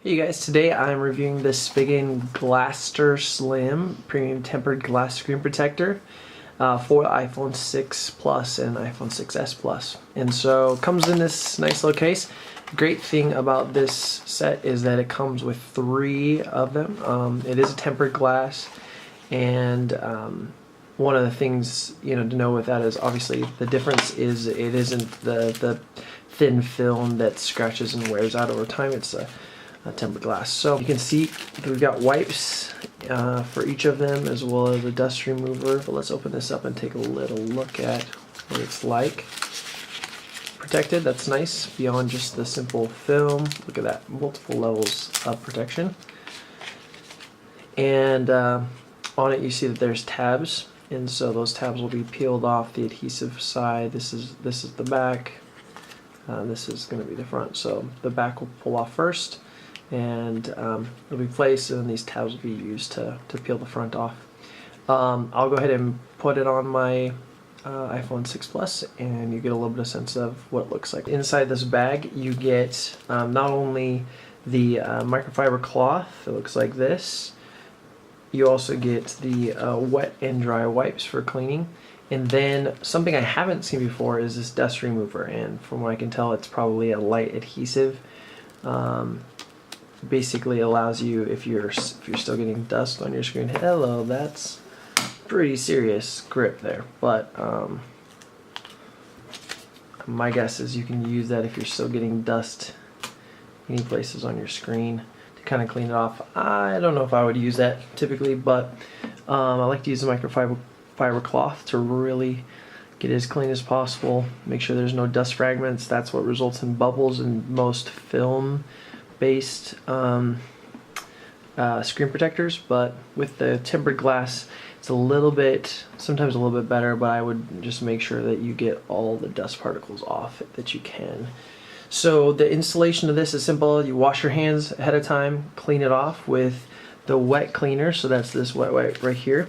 Hey guys, today I'm reviewing the Spigen Glaster Slim Premium Tempered Glass Screen Protector for iPhone 6 Plus and iPhone 6s Plus. And so it comes in this nice little case. The great thing about this set is that it comes with 3 of them. It is a tempered glass, and one of the things to know with that is obviously the difference is it isn't the thin film that scratches and wears out over time. It's a tempered glass. So you can see we've got wipes for each of them, as well as a dust remover. But let's open this up and take a little look at what it's like. Protected, that's nice, beyond just the simple film. Look at that, multiple levels of protection. And on it you see that there's tabs, and so those tabs will be peeled off the adhesive side. This is the back. This is going to be the front. So the back will pull off first, and it'll be placed, and these tabs will be used to peel the front off. I'll go ahead and put it on my iPhone 6 Plus, and you get a little bit of sense of what it looks like. Inside this bag you get not only the microfiber cloth, it looks like this. You also get the wet and dry wipes for cleaning. And then something I haven't seen before is this dust remover, and from what I can tell, it's probably a light adhesive. Basically allows you, if you're still getting dust on your screen, hello, that's pretty serious grip there. But my guess is you can use that if you're still getting dust any places on your screen to kind of clean it off. I don't know if I would use that typically, but I like to use the microfiber cloth to really get it as clean as possible, make sure there's no dust fragments. That's what results in bubbles in most film based screen protectors. But with the tempered glass, it's sometimes a little bit better, but I would just make sure that you get all the dust particles off that you can. So the installation of this is simple. You wash your hands ahead of time, clean it off with the wet cleaner. So that's this wet wipe right here.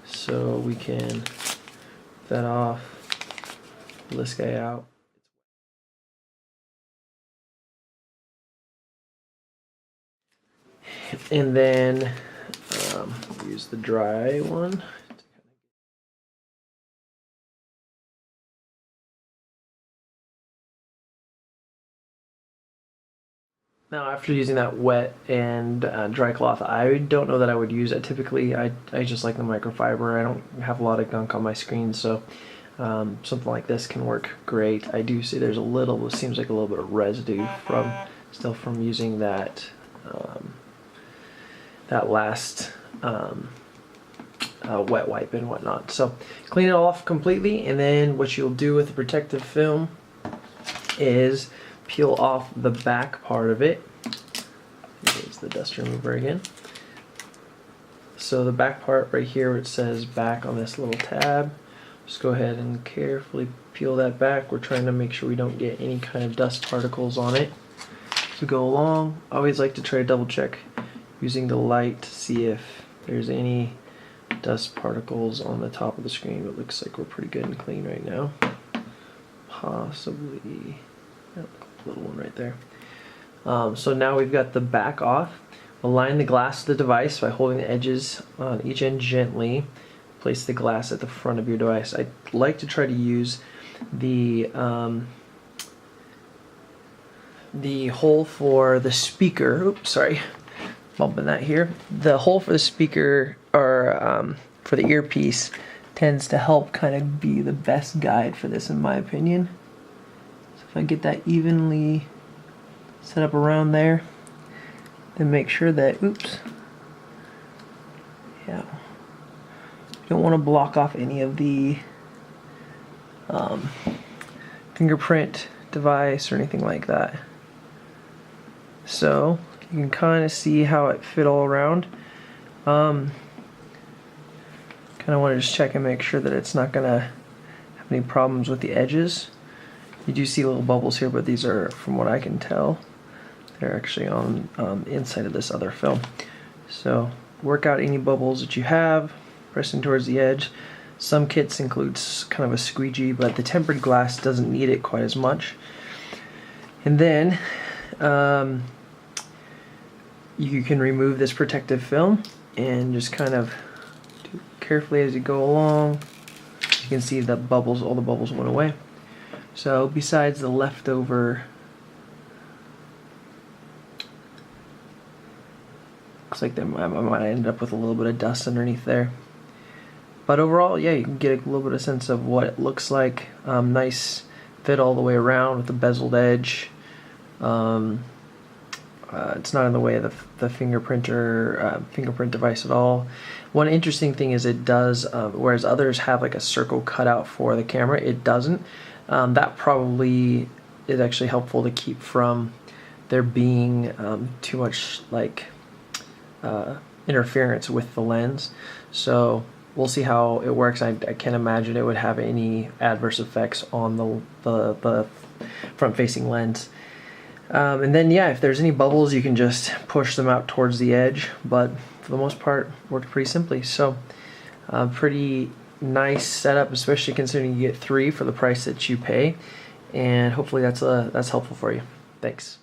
So we can get that off, pull this guy out. And then use the dry one. Now after using that wet and dry cloth, I don't know that I would use it. Typically I just like the microfiber. I don't have a lot of gunk on my screen, so something like this can work great. I do see there's it seems like a little bit of residue still from using that that last wet wipe and whatnot. So clean it off completely, and then what you'll do with the protective film is peel off the back part of it. Here's the dust remover again. So the back part right here, where it says back on this little tab, just go ahead and carefully peel that back. We're trying to make sure we don't get any kind of dust particles on it as we go along. I always like to try to double check using the light to see if there's any dust particles on the top of the screen. It looks like we're pretty good and clean right now. Possibly little one right there. So now we've got the back off. Align the glass to the device by holding the edges on each end gently. Place the glass at the front of your device. I like to try to use the hole for the speaker. Oops, sorry, bumping that here. The hole for the speaker, or for the earpiece, tends to help kind of be the best guide for this, in my opinion. If I get that evenly set up around there, then make sure that, oops, yeah, you don't want to block off any of the fingerprint device or anything like that. So you can kind of see how it fit all around. Kind of want to just check and make sure that it's not going to have any problems with the edges. You do see little bubbles here, but these are, from what I can tell, they're actually on the inside of this other film. So work out any bubbles that you have, pressing towards the edge. Some kits include kind of a squeegee, but the tempered glass doesn't need it quite as much. And then you can remove this protective film and just kind of do carefully as you go along. You can see the bubbles, all the bubbles went away. So besides the leftover, looks like I might end up with a little bit of dust underneath there. But overall, yeah, you can get a little bit of sense of what it looks like. Nice fit all the way around with the bezeled edge. It's not in the way of the fingerprint device at all. One interesting thing is it does, whereas others have like a circle cut out for the camera, it doesn't. That probably is actually helpful to keep from there being too much like interference with the lens. So we'll see how it works. I can't imagine it would have any adverse effects on the front-facing lens. And then yeah, if there's any bubbles, you can just push them out towards the edge, but for the most part worked pretty simply. So pretty nice setup, especially considering you get 3 for the price that you pay, and hopefully that's helpful for you. Thanks.